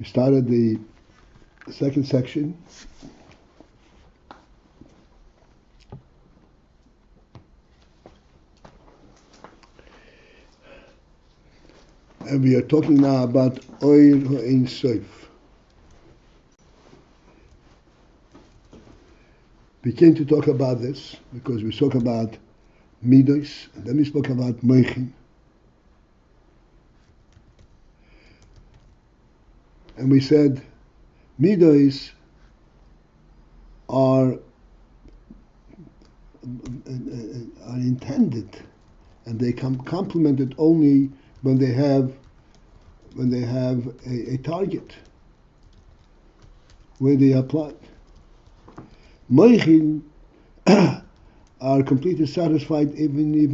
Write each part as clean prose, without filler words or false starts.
started the second section. And we are talking now about Oyer ha-Ein Sof. We came to talk about this because we spoke about Midos, and then we spoke about mochin. And we said Midos are intended, and they come complemented only when they have a target where they are applied. Mochin are completely satisfied even if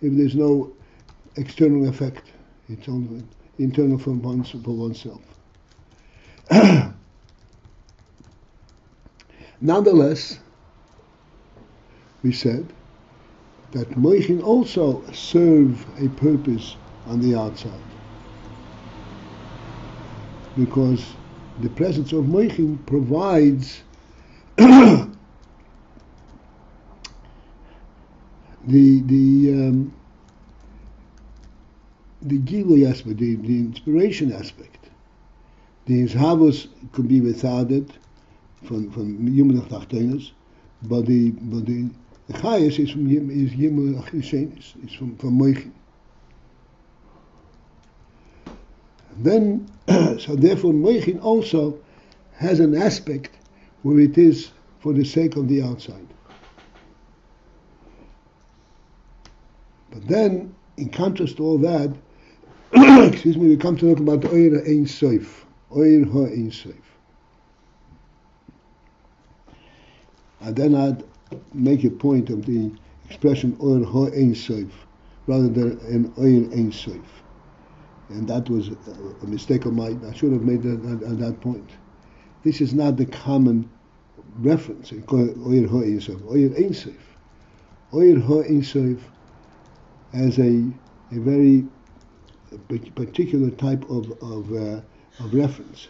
there's no external effect. It's only internal for oneself. Nonetheless, we said that mochin also serve a purpose on the outside, because the presence of mochin provides the gilui aspect, the inspiration aspect. The ishavus could be without it from Yimul Tachtonos, but the chayes is Yimul Achrishenis, is from mochin. Then, so therefore, mochin also has an aspect where it is for the sake of the outside. But then, in contrast to all that, excuse me, we come to talk about Oyer ha-Ein Sof. Oyer ha-Ein Sof. And then I'd make a point of the expression Oyer ha-Ein Sof rather than an Oyer Ein Sof. And that was a mistake of mine. I should have made that at that point. This is not the common reference. You call it Oyer ha-Ein Sof. Oyer Ein Sof. Oyer ha-Ein Sof as a very particular type of reference.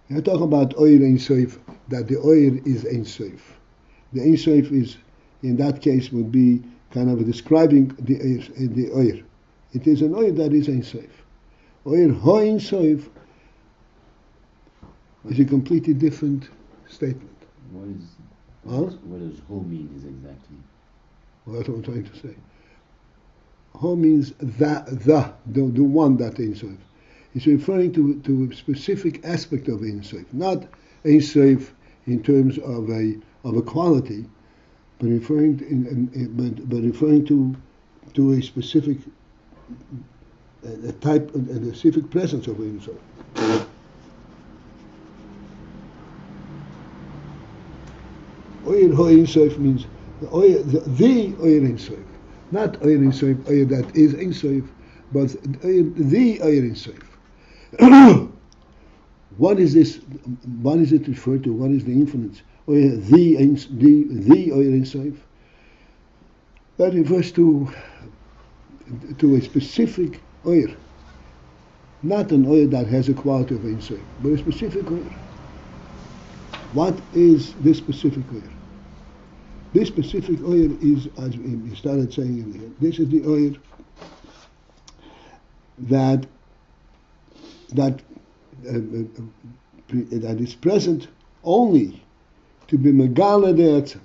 You're talking about Oyer Ein Sof, that the Oyer is Ein Sof. The Ein Sof is, in that case, would be kind of describing the Oyer. It is an Oyer that is Ein Sof. Oyer ha-Ein Sof is a completely different statement. What does ho mean exactly? Well, that's what I'm trying to say. Ho means the one that Ein Sof. It's referring to a specific aspect of Ein Sof, not Ein Sof in terms of a quality, but referring to a specific a type, a specific presence of Ein Sof. Oyer ha-Ein Sof means the Oyer Ein Sof. Not Oyer Ein Sof, Oyer that is Ein Sof, but the Oyer Ein Sof. What is this? What is it referred to? What is the infinite? Oyer the Oyer Ein Sof. That refers to a specific Oyer, not an Oyer that has a quality of Ein Sof, but a specific Oyer. What is this specific Oyer? This specific Oyer is, as we started saying in here, this is the Oyer that is present only to be megala de etzem.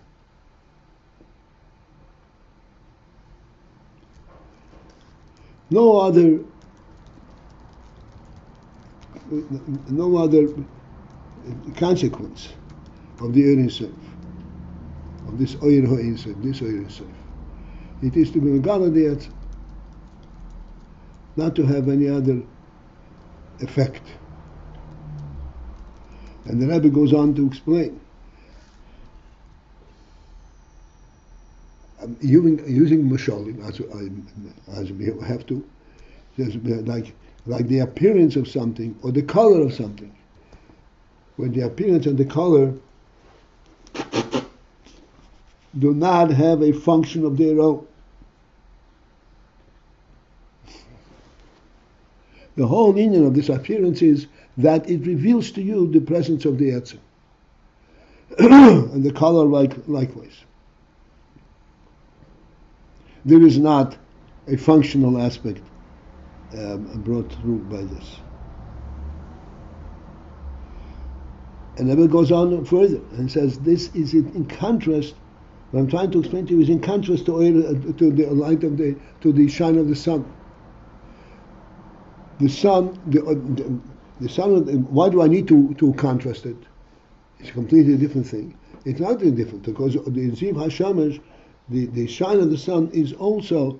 No other consequence of the Oyer Ein Sof, of this Oyer ha-Ein Sof, this Oyer Ein Sof. It is to be megala de etzem, not to have any other effect. And the Rebbe goes on to explain, using mashalim as we have to, like the appearance of something or the color of something. When the appearance and the color do not have a function of their own. The whole meaning of this appearance is that it reveals to you the presence of the etzem. And the color likewise. There is not a functional aspect brought through by this. And then it goes on further and says this is in contrast. What I'm trying to explain to you is in contrast to the light of to the shine of the sun. The sun, the sun. Why do I need to contrast it? It's a completely different thing. It's not really different because the Ziv HaShamesh, the shine of the sun, is also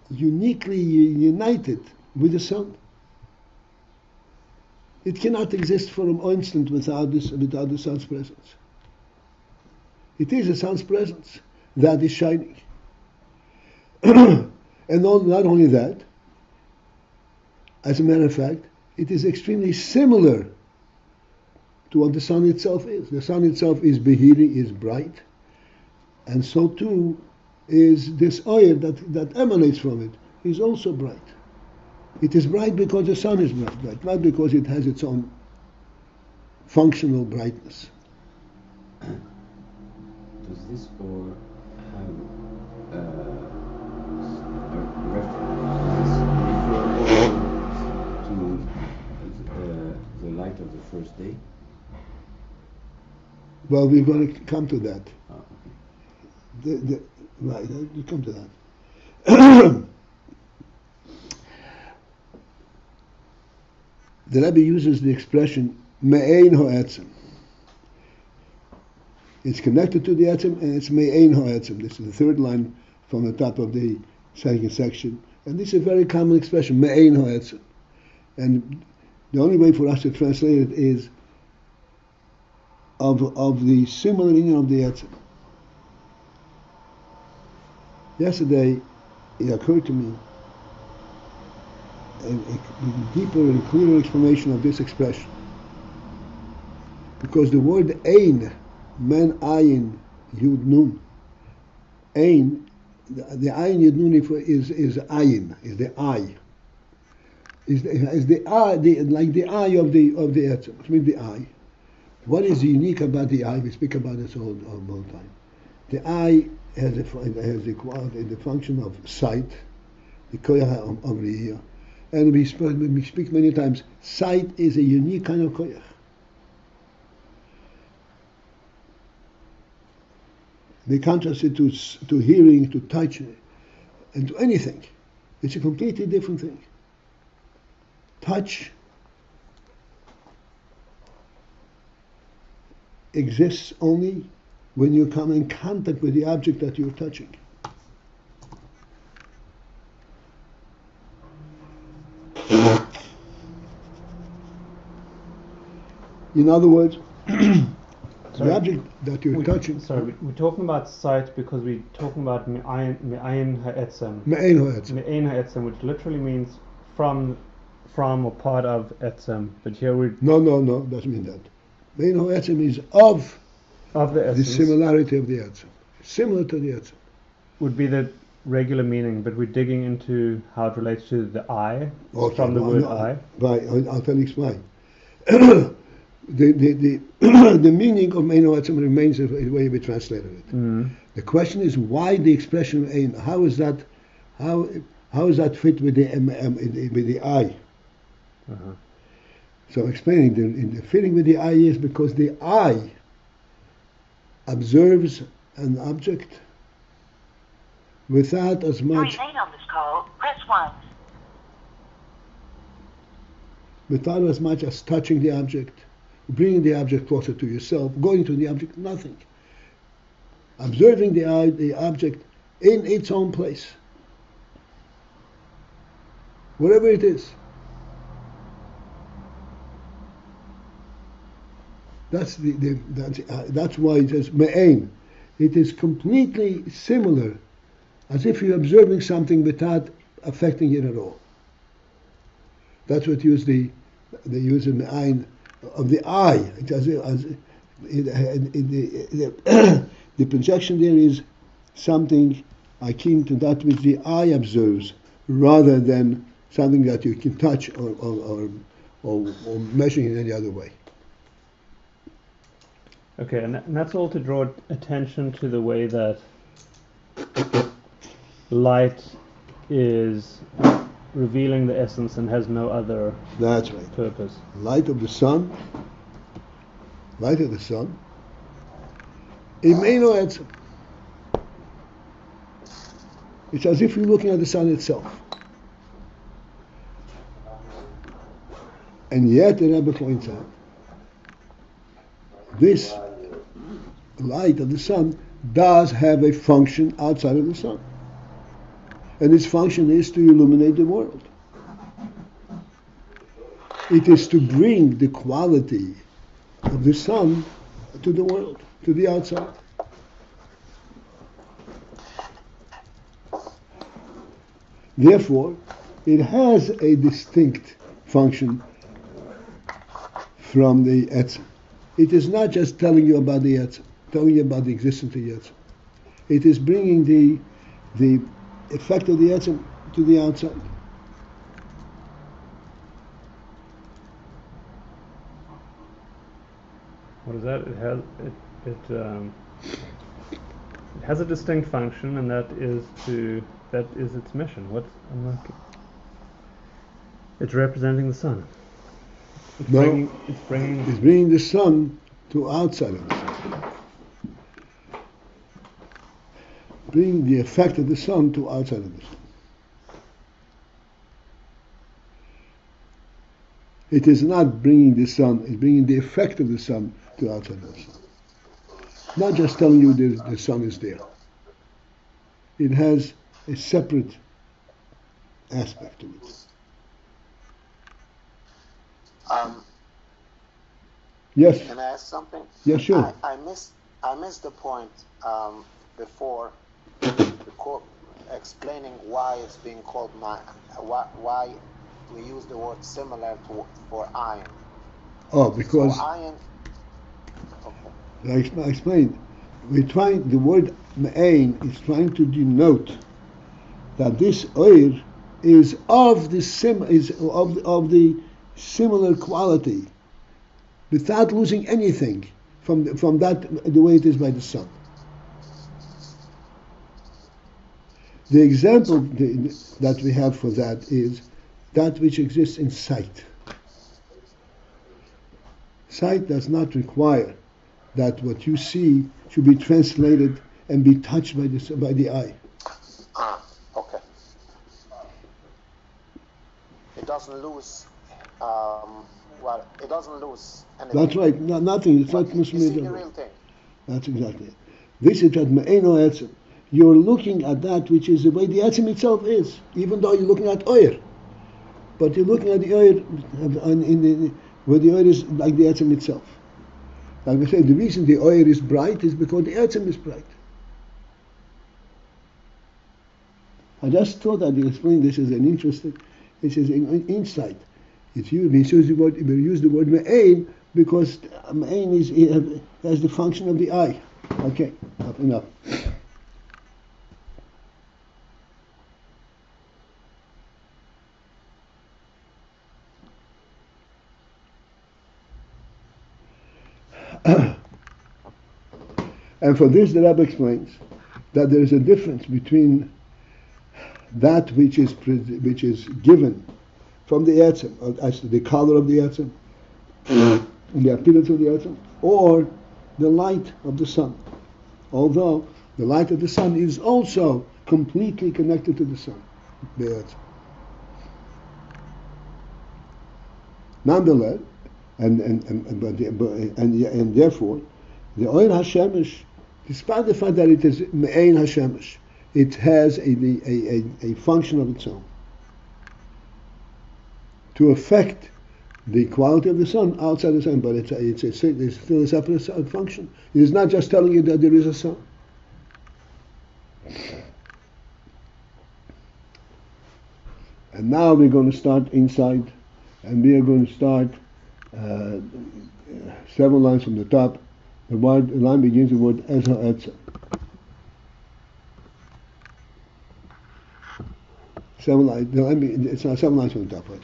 uniquely united with the sun. It cannot exist for an instant without the sun's presence. It is the sun's presence that is shining. And not only that, as a matter of fact, it is extremely similar to what the sun itself is. The sun itself is behiri, is bright, and so too is this oil that emanates from it, is also bright. It is bright because the sun is bright, not because it has its own functional brightness. Does this or have a reference to the light of the first day? Well, we're going to come to that. Oh, okay. Right, we'll come to that. The Rebbe uses the expression me'ein ha-etzem. It's connected to the etzem and it's me'ein ha-etzem. This is the third line from the top of the second section. And this is a very common expression, me'ein ha-etzem. And the only way for us to translate it is of the similar meaning of the etzem. Yesterday, it occurred to me a deeper and clearer explanation of this expression. Because the word ein, men ayin, yud nun, ein, the ayin yud nun is ayin, is the eye. Is the eye, like the eye of the etzem, I mean the eye. What is unique about the eye? We speak about this all the time. The eye has the quality, the function of sight, the koyach of the ear. And we speak many times, sight is a unique kind of koyach. They contrast it to hearing, to touch, and to anything. It's a completely different thing. Touch exists only when you come in contact with the object that you're touching. In other words, the object that you're touching. Sorry, we're talking about sight because we're talking about me'ayin ha-etzem. Me'ein ha-etzem. Me'ayin ha-etzem, which literally means from or part of etzem. But here we're... No, doesn't mean that. Me'ein ha-etzem is of the essence. The similarity of the etzem. Similar to the etzem. Would be the regular meaning, but we're digging into how it relates to the eye, Okay, from the word eye. Right, I'll tell you explain. The meaning of me'ein ha-etzem remains the way we translated it. Mm. The question is why the expression ein? How is that fit with the eye? Uh-huh. So explaining the fitting with the eye is because the eye observes an object without as much. To remain on this call, press 1. Without as much as touching the object, bringing the object closer to yourself, going to the object, nothing. Observing the object in its own place, wherever it is. That's why it says me'ein. It is completely similar, as if you're observing something without affecting it at all. That's what they use in me'ein of the eye. The projection there is something akin to that which the eye observes, rather than something that you can touch or or measuring in any other way. Okay, and that's all to draw attention to the way that light is revealing the essence and has no other That's right. purpose. Light of the sun, it may know etzem. It's as if you're looking at the sun itself. And yet, the Rebbe points out, this light of the sun does have a function outside of the sun. And its function is to illuminate the world. It is to bring the quality of the sun to the world, to the outside. Therefore, it has a distinct function from the etzem. It is not just telling you about the etzem, telling you about the existence of the etzem. It is bringing the effect of the etzem to the outside. What is that? It has a distinct function, and that is its mission. It's representing the sun. It's bringing the sun to outside of the sun. Bring the effect of the sun to outside of the sun. It is not bringing the sun, it's bringing the effect of the sun to outside of the sun. Not just telling you the sun is there. It has a separate aspect to it. Yes. Can I ask something? Yeah, sure. I missed the point before explaining why it's being called why we use the word similar for AYIN. Oh, because so AYIN. Okay. I explained. The word ma'ain is trying to denote that this oir is of the similar quality, without losing anything from that the way it is by the sun. The example that we have for that is that which exists in sight. Sight does not require that what you see should be translated and be touched by the eye. Okay. It doesn't lose. It doesn't lose anything. That's right. Nothing. It's not you see the real thing. That's exactly it. This is that me'eno etzem. You're looking at that which is the way the etzem itself is, even though you're looking at oir. But you're looking at the oir where the oir is like the etzem itself. Like I said, the reason the oir is bright is because the etzem is bright. I just thought I'd explain this as an interesting, this is an insight. We use the word me'ain because me'ain has the function of the eye. Okay, enough. And for this, the Rebbe explains that there is a difference between that which is given from the etzem, as the color of the etzem, and the appearance of the etzem, or the light of the sun. Although the light of the sun is also completely connected to the sun, the etzem. Nonetheless, and therefore, the oil hashemesh, despite the fact that it is me'ain hashemesh, it has a function of its own to affect the quality of the sun outside the sun, but it's still a separate function. It is not just telling you that there is a sun. And now we're going to start inside, and we are going to start 7 lines from the top. The line begins with the word ha-etzem. 7 lines. It's not 7 lines from the top, right?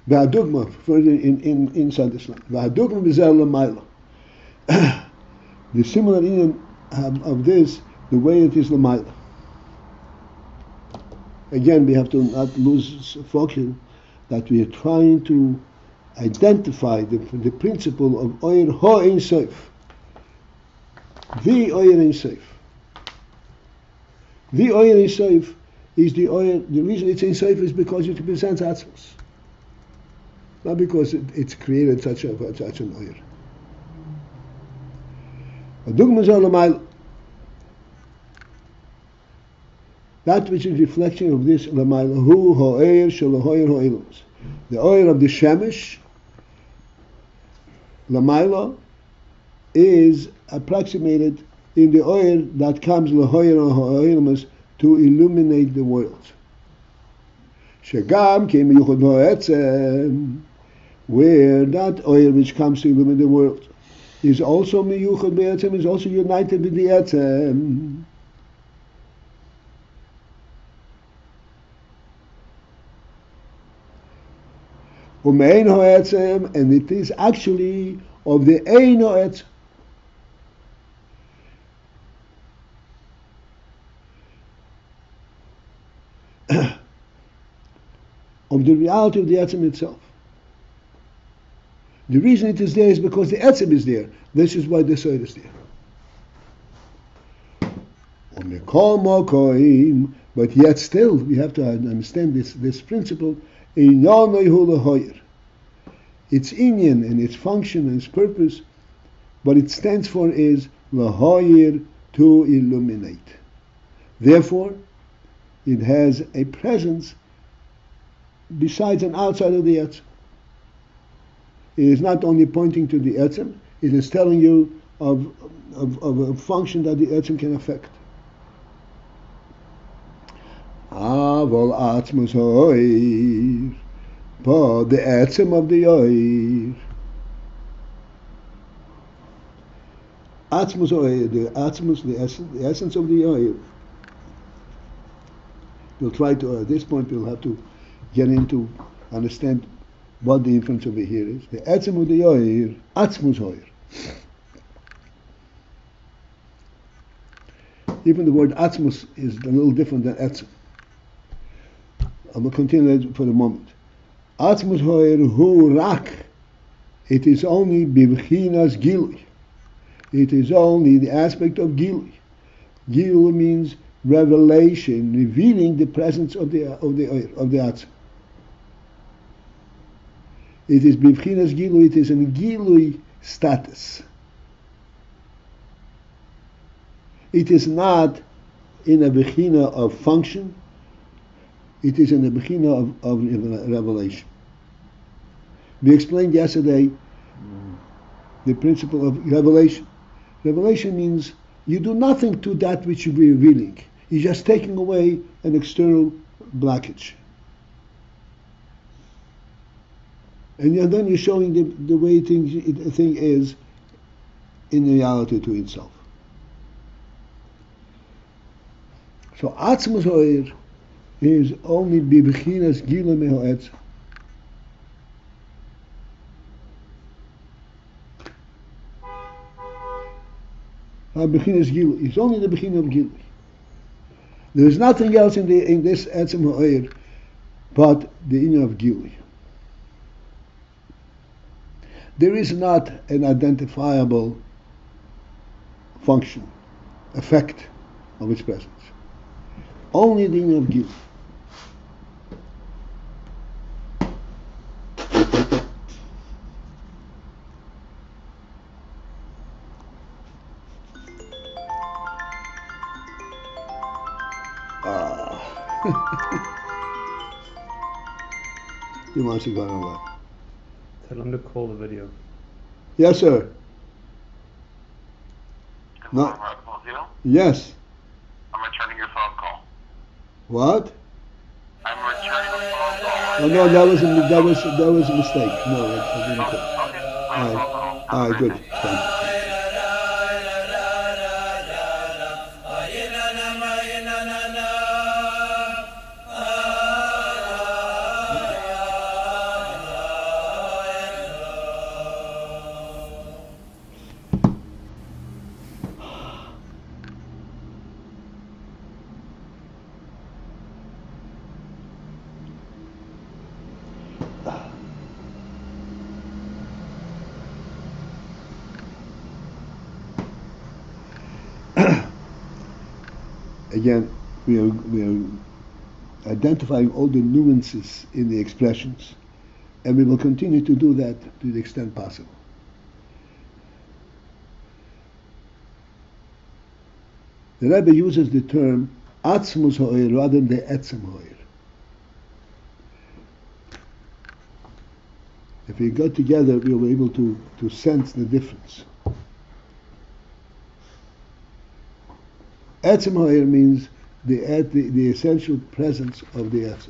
V'hadugma, further inside this line. V'hadugma b'zel l'mayla. The similar union of this, the way it is l'mayla. Again, we have to not lose focus that we are trying to identify the principle of Oyer ha-Ein Sof. The Oyer Ein Sof. The Oyer Ein Sof is the Oyer. The reason it's Ein Sof is because it represents Atzmos, not because it's created such an Oyer. That which is reflection of this Lamayla, Hu Ha'er Shel Ha'er Ha'ilus. The Oyer of the Shemesh, Lamayla, is approximated in the Oyer that comes L'Ha'er Ha'ilus to illuminate the world. Shegam Kim Yuchad ha-etzem, where that Oyer which comes to illuminate the world is also Miyuchad ha-etzem, is also united with the Etzem. Umein ha-etzem, and it is actually of the Ein ha-etzem. Of the reality of the Etzem itself. The reason it is there is because the Etzem is there. This is why the Soir is there. But yet still, we have to understand this principle. Its inyan and its function and its purpose, what it stands for is lahoyer, to illuminate. Therefore, it has a presence besides and outside of the Etzem. It is not only pointing to the Etzem, it is telling you of a function that the Etzem can affect. Avol atzmos ha'oir, but the Etzem of the oir, atzmos ha'oir, the atzmos, the essence of the oir. We'll try to, at this point, we'll have to get into, understand what the inference over here is. The Etzem of the oir, atzmos ha'oir. Even the word atzmos is a little different than Etzem. I will continue that for a moment. Atzmos ha'oir hu rak. It is only bivchinas gilui. It is only the aspect of gilui. Gilui means revelation, revealing the presence of the Atzem. It is bivchinas gilui. It is in gilui status. It is not in a bechina of function. It is in the bechina of revelation. We explained yesterday the principle of revelation. Revelation means you do nothing to that which you're revealing. You're just taking away an external blockage. And then you're showing the way a thing is in reality to itself. So Atzmos ha'oir is only bibchinas gila me'ha'etzem. Bibchinas gila is only the bechina of gila. There is nothing else in this Etzem ha'oir but the inyan of gila. There is not an identifiable function, effect of its presence. Only the inyan of gila. You must have gone away. Tell him to call the video. Yes, sir. No. Yes. I'm returning your phone call. What? I'm returning the phone call. Oh no, that was a mistake. No, I didn't. Okay. All right, good. Thank you. Again, we are identifying all the nuances in the expressions, and we will continue to do that to the extent possible. The Rebbe uses the term atzmus ha'oyer rather than the etzem ha'oyer. If we go together, we'll be able to sense the difference. Etzem ha'oyer means the essential presence of the earth.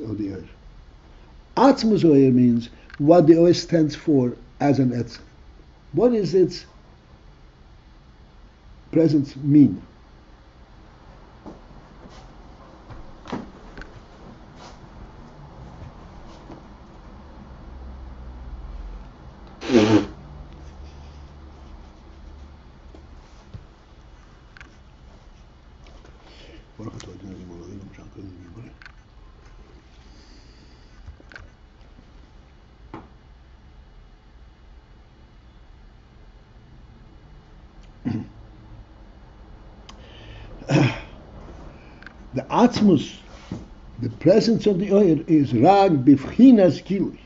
Atzmus ha'oyer means what the oyer stands for as an etzem. What does its presence mean? The atzmus, the presence of the oyer, is rag bivchinas gilui,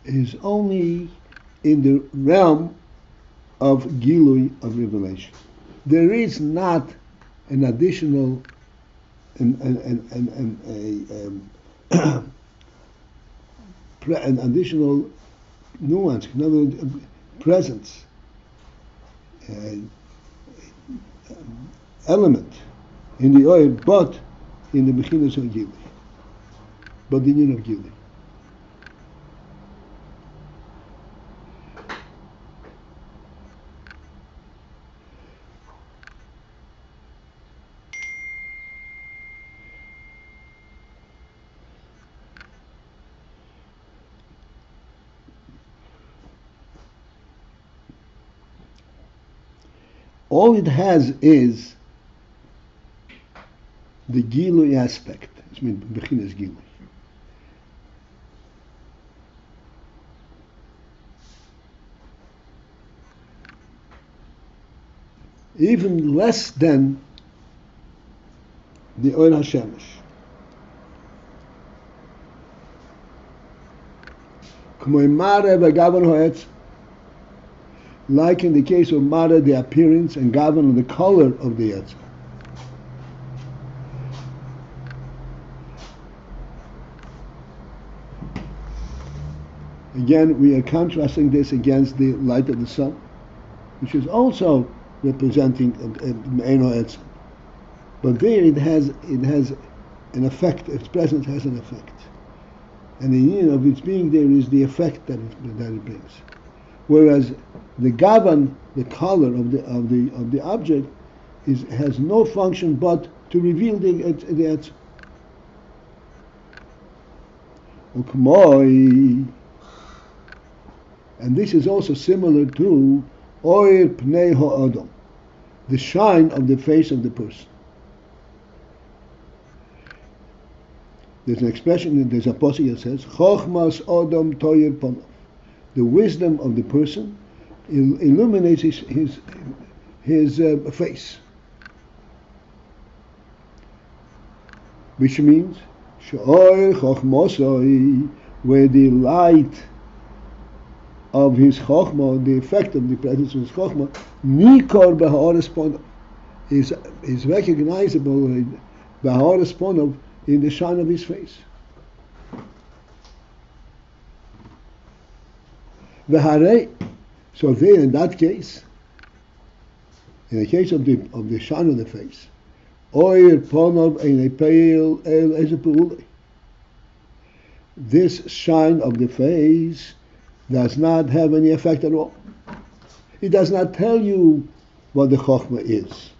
is only in the realm of gilui, of revelation. There is not an additional an additional nuance, another presence, element in the oil, but in the beginners of Gili, but the union of Gili. All it has is the Gilui aspect. I mean, Bechinas Gilui. Even less than the Oil HaShemesh. Like in the case of Mara, the appearance and Gavan and the color of the Yetzir. Again, we are contrasting this against the light of the sun, which is also representing Ein ha-etzem. But there it has an effect, its presence has an effect. And the union of its being there is the effect that it brings. Whereas the Gavan, the color of the object, has no function but to reveal the Etzem. And this is also similar to Oir Pnei Ha'adam, the shine of the face of the person. There's an expression, there's a passage that says, Chochmas Adam Toyer Panav. The wisdom of the person illuminates his face. Which means, She'oir Chochmasai, where the light of his Chochmah, the effect of the presence of his Chochmah, Nikor B'ha'aras Panav, is recognizable B'ha'aras Panav in the shine of his face. So there, in that case, in the case of the shine of the face, Oir Panav Ein Peil El Ezepeule, this shine of the face does not have any effect at all. It does not tell you what the Chochmah is.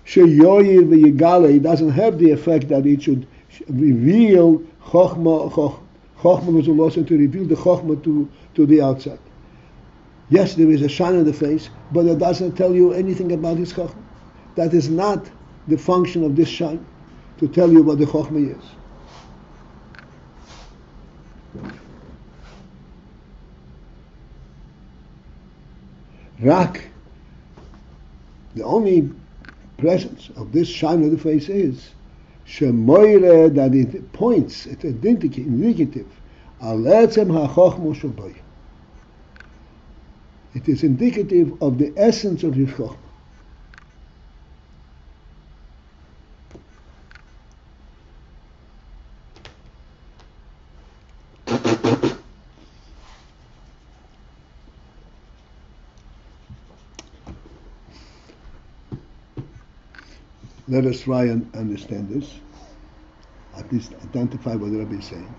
Sheyoyir v'yigale, it doesn't have the effect that it should reveal Chochmah was also to reveal the Chochmah to the outside. Yes, there is a shine on the face, but it doesn't tell you anything about his Chochmah. That is not the function of this shine, to tell you what the Chochmah is. Rak, the only presence of this shine of the face is shemoire, that it points, it's indicative. Al etzem ha-chochma shel. It is indicative of the essence of his chochma. Let us try and understand this, at least identify what the Rebbe is saying.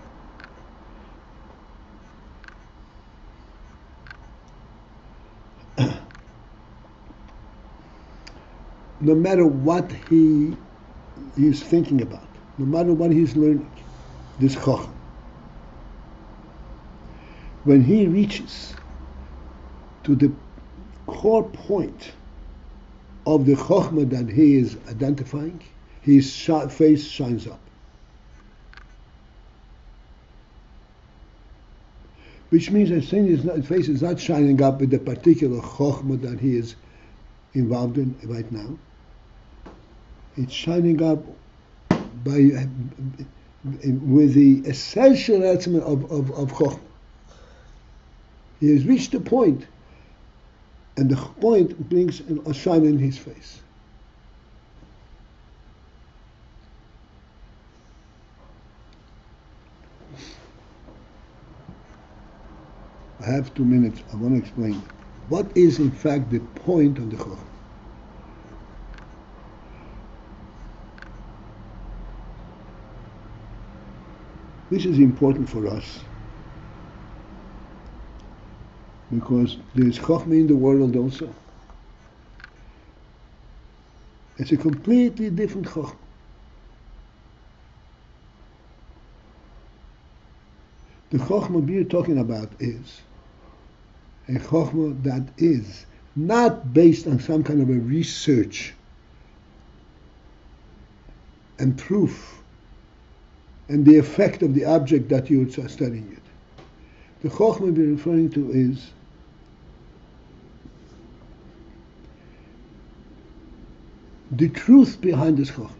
No matter what he is thinking about, no matter what he's learning, this Chacham, when he reaches to the core point of the Chochmah that he is identifying, his face shines up. Which means that his face is not shining up with the particular Chochmah that he is involved in right now. It's shining up with the essential element of Chochmah. He has reached the point, and the point brings a shine in his face. I have 2 minutes. I want to explain what is in fact the point of the Chochmah. This is important for us because there is Chochmah in the world also. It's a completely different Chochmah. The Chochmah we are talking about is a Chochmah that is not based on some kind of a research and proof and the effect of the object that you are studying it. The Chochmah we're referring to is the truth behind this Chochmah.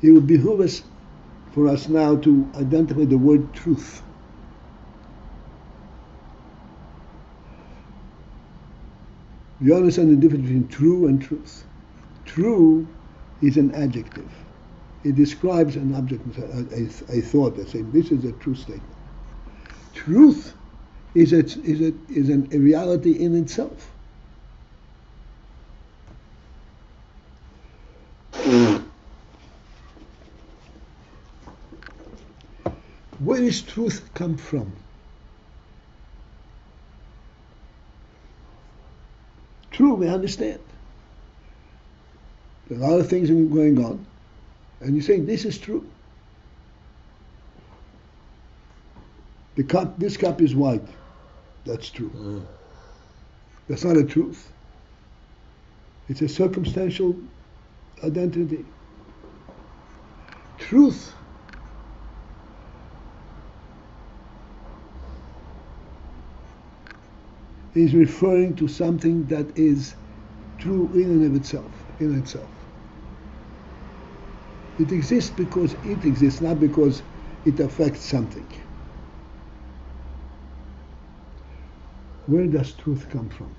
It would behoove us for us now to identify the word truth. You understand the difference between true and truth. True is an adjective. It describes an object, a thought that says this is a true statement. Truth is a reality in itself. Where does truth come from? True, we understand. There are a lot of things going on, and you say this is true. This cup is white. That's true. That's not a truth. It's a circumstantial identity. Truth is referring to something that is true in and of itself, in itself. It exists because it exists, not because it affects something. Where does truth come from?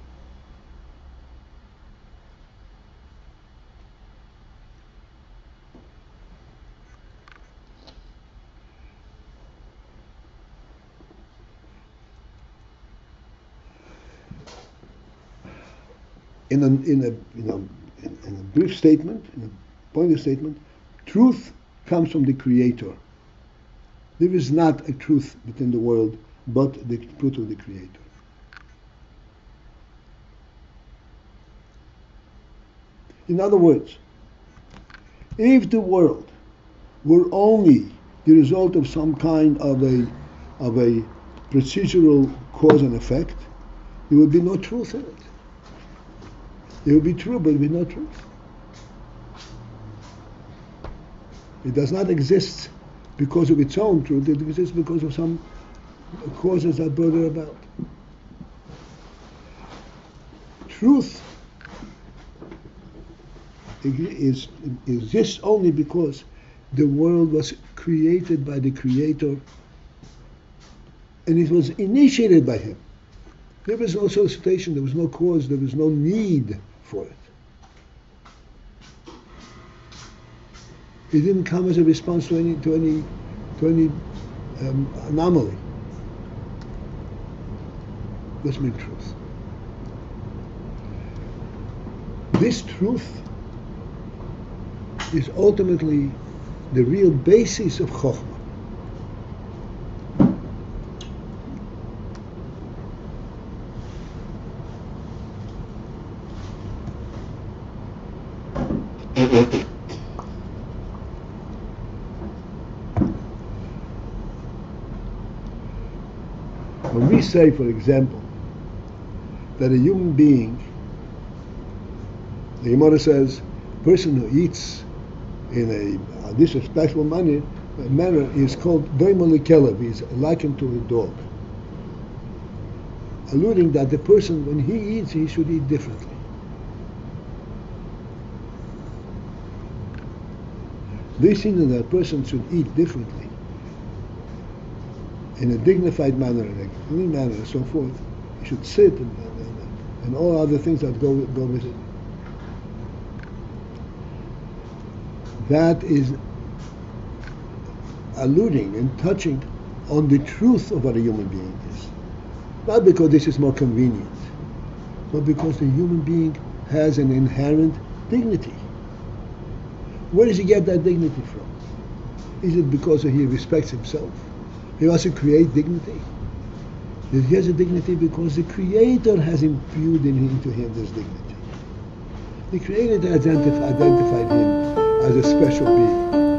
In a brief statement, in a pointed statement, truth comes from the Creator. There is not a truth within the world but the truth of the Creator. In other words, if the world were only the result of some kind of a procedural cause and effect, there would be no truth in it. It would be true, but it would be no truth. It does not exist because of its own truth. It exists because of some causes that brought it about. Truth exists only because the world was created by the Creator and it was initiated by Him. There was no solicitation, there was no cause, there was no need for it. It didn't come as a response to any anomaly. This means truth. This truth is ultimately the real basis of Chokhmah. When we say, for example, that a human being, the Gemara says, a person who eats in a disrespectful manner is called doimah lekelev, is likened to a dog, alluding that the person, when he eats, he should eat differently. This thing that a person should eat differently, in a dignified manner, in a clean manner, and so forth. He should sit and all other things that go with it. That is alluding and touching on the truth of what a human being is. Not because this is more convenient, but because the human being has an inherent dignity. Where does he get that dignity from? Is it because he respects himself? He wants to create dignity. He has a dignity because the Creator has imbued into him this dignity. The Creator identified him as a special being.